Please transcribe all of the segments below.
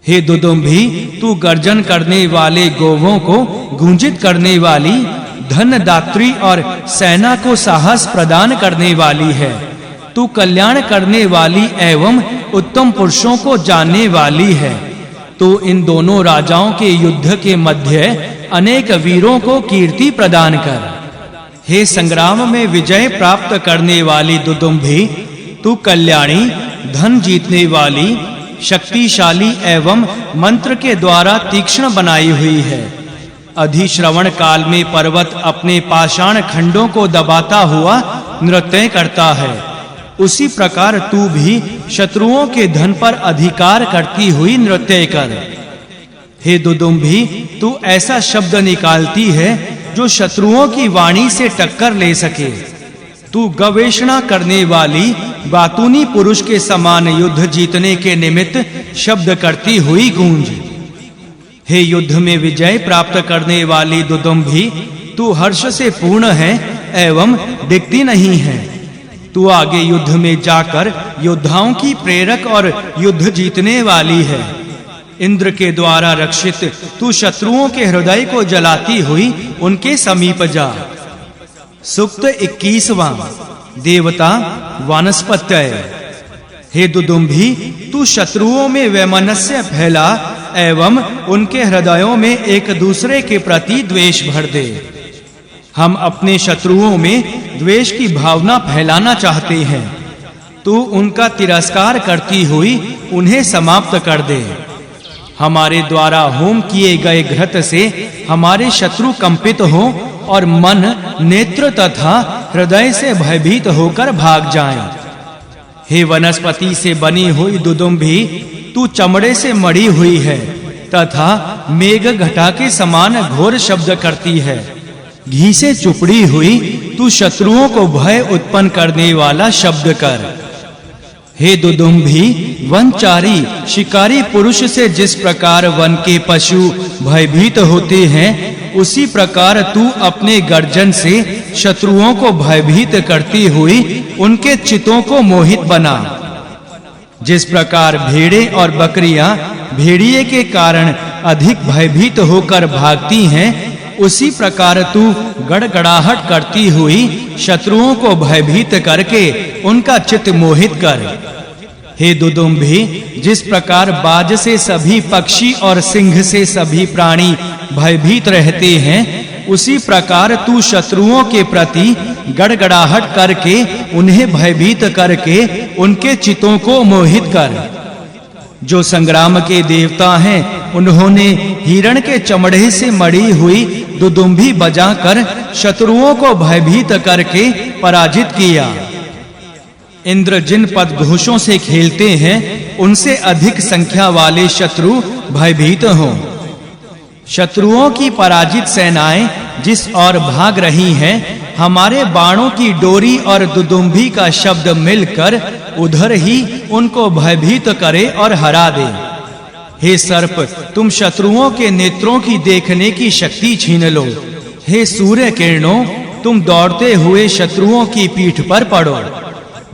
हे दुदुम्भी, तू गर्जन करने वाले गोवों को गूंजित करने वाली, धन दात्री और सेना को साहस प्रदान करने वाली है। तू कल्याण करने वाली एवं उत्तम पुरुषों को जानने वाली है। तू इन दोनों राजाओं के युद्ध के मध्य अनेक वीरों को कीर्ति प्रदान कर। हे संग्राम में विजय प्राप्त करने वाली दुदुम्भी, तू कल्याणी, धन जीतने वाली, शक्तिशाली एवं मंत्र के द्वारा तीक्ष्ण बनाई हुई है। अधिश्रवण काल में पर्वत अपने पाषाण खंडों को दबाता हुआ नृत्य करता है, उसी प्रकार तू भी शत्रुओं के धन पर अधिकार करती हुई नृत्य कर। हे दुदुम्भी, तू ऐसा शब्द निकालती है जो शत्रुओं की वाणी से टक्कर ले सके। तू गवेषणा करने वाली बातूनी पुरुष के समान युद्ध जीतने के निमित्त शब्द करती हुई गूंज। हे युद्ध में विजय प्राप्त करने वाली दुदुम्भी, तू हर्ष से पूर्ण है एवं डिगती नहीं है। तू आगे युद्ध में जाकर योद्धाओं की प्रेरक और युद्ध जीतने वाली है। इंद्र के द्वारा रक्षित तू शत्रुओं के हृदय को जलाती हुई उनके समीप जा। सूक्त 21वां। देवता वानस्पत्य। हे दुदुम्भी, तू शत्रुओं में वैमनस्य फैला एवं उनके हृदयों में एक दूसरे के प्रति द्वेष भर दे। हम अपने शत्रुओं में द्वेष की भावना फैलाना चाहते हैं। तू उनका तिरस्कार करती हुई उन्हें समाप्त कर दे। हमारे द्वारा होम किए गए घृत से हमारे शत्रु कंपित हो और मन, नेत्र तथा हृदय से भयभीत होकर भाग जाएं। हे वनस्पति से बनी हुई दुदुम्भी, तू चमड़े से मड़ी हुई है तथा मेघ घटा के समान घोर शब्द करती है। घी से चुपड़ी हुई तू शत्रुओं को भय उत्पन्न करने वाला शब्द कर। हे दुदुम्भी, वनचारी शिकारी पुरुष से जिस प्रकार वन के पशु भयभीत होते हैं, उसी प्रकार तू अपने गर्जन से शत्रुओं को भयभीत करती हुई उनके चित्तों को मोहित बना। जिस प्रकार भेड़ें और बकरियां भेड़िए के कारण अधिक भयभीत होकर भागती हैं, उसी प्रकार तू गड़गड़ाहट करती हुई शत्रुओं को भयभीत करके उनका चित्त मोहित कर। हे दुदुम्भी, जिस प्रकार बाज से सभी पक्षी और सिंह से सभी प्राणी भयभीत रहते हैं, उसी प्रकार तू शत्रुओं के प्रति गड़गड़ाहट करके उन्हें भयभीत करके उनके चित्तों को मोहित कर। जो संग्राम के देवता हैं, उन्होंने हिरण के चमड़े से मड़ी हुई दुदुम्भी बजाकर शत्रुओं को भयभीत करके पराजित किया। इंद्र जिन पदघोषों से खेलते हैं, उनसे अधिक संख्या वाले शत्रु भयभीत हों। शत्रुओं की पराजित सेनाएं जिस ओर भाग रही हैं, हमारे बाणों की डोरी और दुदुम्भी का शब्द मिलकर उधर ही उनको भयभीत करे और हरा दे। हे सर्प, तुम शत्रुओं के नेत्रों की देखने की शक्ति छीन लो। हे सूर्य किरणों, तुम दौड़ते हुए शत्रुओं की पीठ पर पड़ो।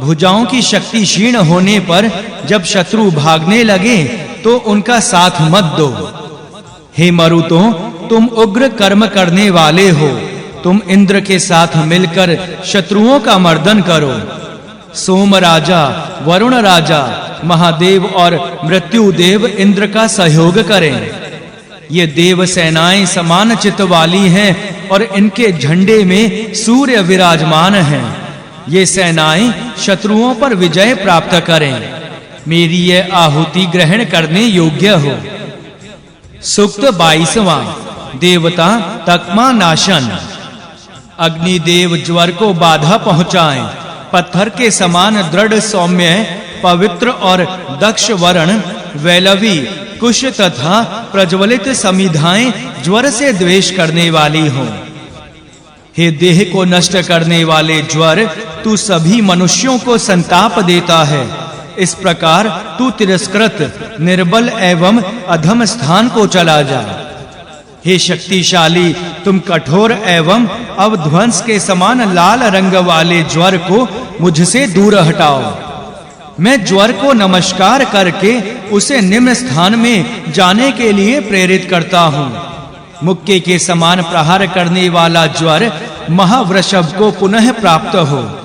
भुजाओं की शक्ति क्षीण होने पर जब शत्रु भागने लगे तो उनका साथ मत दो। हे मरुतों, तुम उग्र कर्म करने वाले हो। तुम इंद्र के साथ मिलकर शत्रुओं का मर्दन करो। सोम राजा, वरुण राजा, महादेव और मृत्युदेव इंद्र का सहयोग करें। ये देव सेनाएं समान चित्त वाली हैं और इनके झंडे में सूर्य विराजमान हैं। ये सेनाएं शत्रुओं पर विजय प्राप्त करें। मेरी यह आहुति ग्रहण करने योग्य हो। सूक्त 22वां। देवता तकमा नाशन। अग्निदेव ज्वर को बाधा पहुंचाएं। पत्थर के समान दृढ़ सौम्य, पवित्र और दक्ष वरण, वैलवी, कुश तथा प्रज्वलित समिधाएं ज्वर से द्वेष करने वाली हों। हे देह को नष्ट करने वाले ज्वर, तू सभी मनुष्यों को संताप देता है। इस प्रकार तू तिरस्कृत, निर्बल एवं अधम स्थान को चला जा। हे शक्तिशाली, तुम कठोर एवं अवध्वंस के समान लाल रंग वाले ज्वर को मुझसे दूर हटाओ। मैं ज्वर को नमस्कार करके उसे निम्न स्थान में जाने के लिए प्रेरित करता हूँ। मुक्के के समान प्रहार करने वाला ज्वर महावृषभ को पुनः प्राप्त हो।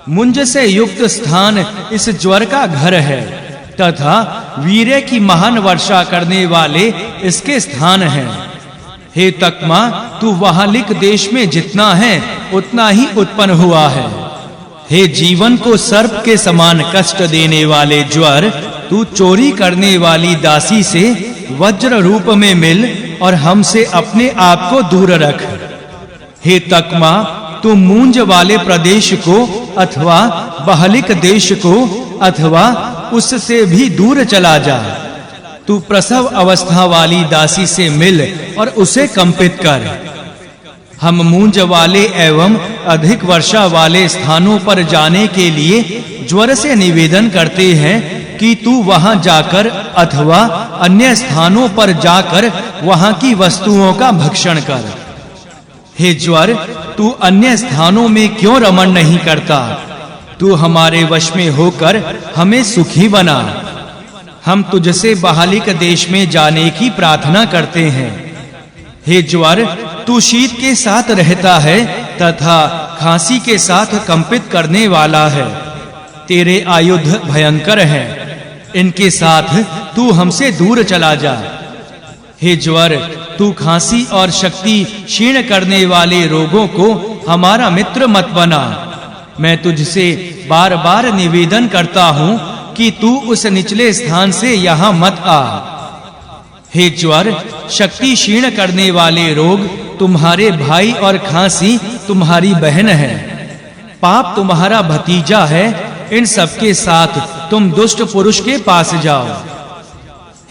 मुंज से युक्त स्थान इस ज्वर का घर है तथा वीर्य की महान वर्षा करने वाले इसके स्थान हैं। हे तकमा, तू वहालिक देश में जितना है उतना ही उत्पन्न हुआ है। हे जीवन को सर्प के समान कष्ट देने वाले ज्वर, तू चोरी करने वाली दासी से वज्र रूप में मिल और हमसे अपने आप को दूर रख। हे तकमा, तू मूंज वाले प्रदेश को अथवा बहलिक देश को अथवा उससे भी दूर चला जा। तू प्रसव अवस्था वाली दासी से मिल और उसे कंपित कर। हम मूंज वाले एवं अधिक वर्षा वाले स्थानों पर जाने के लिए ज्वर से निवेदन करते हैं कि तू वहां जाकर अथवा अन्य स्थानों पर जाकर वहां की वस्तुओं का भक्षण कर। हे ज्वर, तू अन्य स्थानों में क्यों रमण नहीं करता? तू हमारे वश में होकर हमें सुखी बना। हम तुझसे बहालिक देश में जाने की प्रार्थना करते हैं। हे ज्वर, तू शीत के साथ रहता है तथा खांसी के साथ कंपित करने वाला है। तेरे आयुध भयंकर हैं, इनके साथ तू हमसे दूर चला जा। हे ज्वर, तू खांसी और शक्ति क्षीण करने वाले रोगों को हमारा मित्र मत बना। मैं तुझसे बार-बार निवेदन करता हूँ कि तू उस निचले स्थान से यहाँ मत आ। हे ज्वर, शक्ति क्षीण करने वाले रोग तुम्हारे भाई और खांसी तुम्हारी बहन है। पाप तुम्हारा भतीजा है, इन सबके साथ तुम दुष्ट पुरुष के पास जाओ।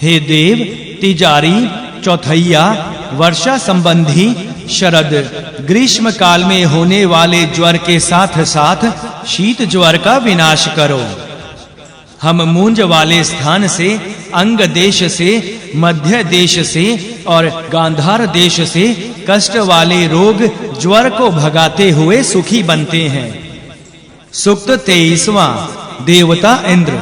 हे देव, तिजारी, चौथैया, वर्षा संबंधी, शरद, ग्रीष्म काल में होने वाले ज्वर के साथ साथ शीत ज्वर का विनाश करो। हम मूंज वाले स्थान से, अंग देश से, मध्य देश से और गांधार देश से कष्ट वाले रोग ज्वर को भगाते हुए सुखी बनते हैं। सूक्त 23वां। देवता इंद्र।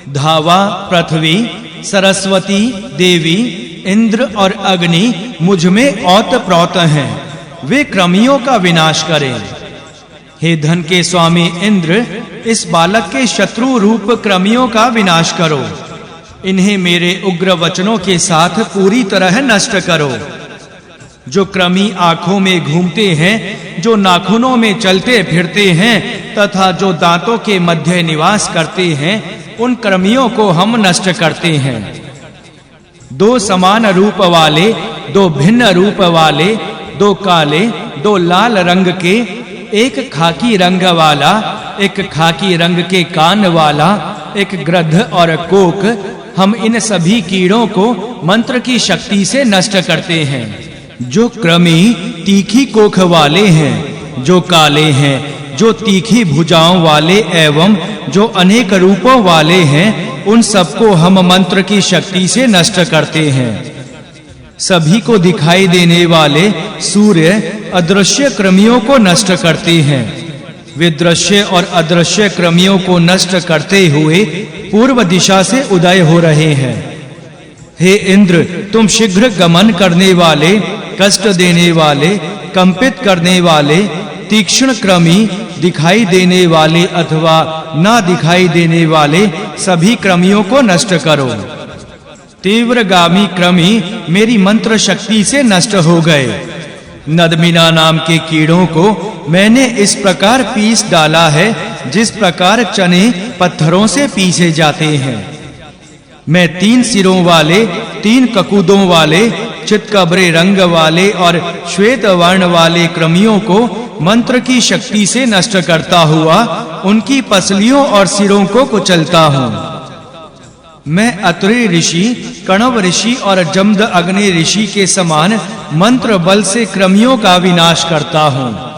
धावा, पृथ्वी, सरस्वती देवी, इंद्र और अग्नि मुझ में ओतप्रोत हैं, वे क्रमियों का विनाश करें। हे धन के स्वामी इंद्र, इस बालक के शत्रु रूप क्रमियों का विनाश करो। इन्हें मेरे उग्र वचनों के साथ पूरी तरह नष्ट करो। जो क्रमी आंखों में घूमते हैं, जो नाखूनों में चलते फिरते हैं तथा जो दांतों के मध्य निवास करते हैं, उन क्रमियों को हम नष्ट करते हैं। दो समान रूप वाले, दो भिन्न रूप वाले, दो काले, दो लाल रंग के, एक खाकी रंग वाला, एक खाकी रंग के कान वाला, एक गृध्र और कोक, हम इन सभी कीड़ों को मंत्र की शक्ति से नष्ट करते हैं। जो क्रमी तीखी कोख वाले हैं, जो काले हैं, जो तीखी भुजाओं वाले एवं जो अनेक रूपों वाले हैं, उन सबको हम मंत्र की शक्ति से नष्ट करते हैं। सभी को दिखाई देने वाले सूर्य अदृश्य क्रमियों को नष्ट करते हैं। वे दृश्य और अदृश्य क्रमियों को नष्ट करते हुए पूर्व दिशा से उदय हो रहे हैं। हे इंद्र, तुम शीघ्र गमन करने वाले, कष्ट देने वाले, कंपित करने वाले, तीक्ष्ण क्रमी, दिखाई देने वाले अथवा ना दिखाई देने वाले सभी क्रमियों को नष्ट करो। तीव्रगामी क्रमी मेरी मंत्र शक्ति से नष्ट हो गए। नदमिना नाम के कीड़ों को मैंने इस प्रकार पीस डाला है जिस प्रकार चने पत्थरों से पीसे जाते हैं। मैं 3 सिरों वाले, 3 ककूदों वाले, चितकबरे रंग वाले और श्वेत वर्ण वाले क्रमियों को मंत्र की शक्ति से नष्ट करता हुआ उनकी पसलियों और सिरों को कुचलता हूँ। मैं अत्रि ऋषि, कणव ऋषि और जमद अग्नि ऋषि के समान मंत्र बल से क्रमियों का विनाश करता हूँ।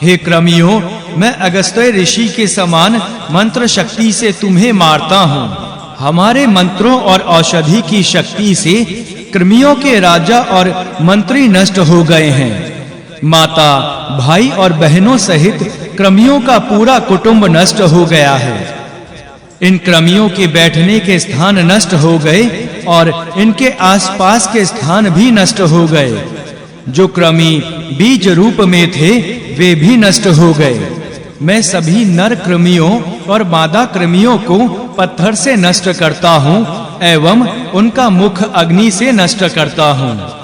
हे क्रमियों, मैं अगस्त्य ऋषि के समान मंत्र शक्ति से तुम्हें मारता हूँ। हमारे मंत्रों और औषधि की शक्ति से कृमियों के राजा और मंत्री नष्ट हो गए हैं। माता, भाई और बहनों सहित कृमियों का पूरा कुटुंब नष्ट हो गया है। इन कृमियों के बैठने के स्थान नष्ट हो गए और इनके आसपास के स्थान भी नष्ट हो गए। जो कृमि बीज रूप में थे वे भी नष्ट हो गए। मैं सभी नर कृमियों और मादा कृमियों को पत्थर से नष्ट करता हूँ एवं उनका मुख अग्नि से नष्ट करता हूँ।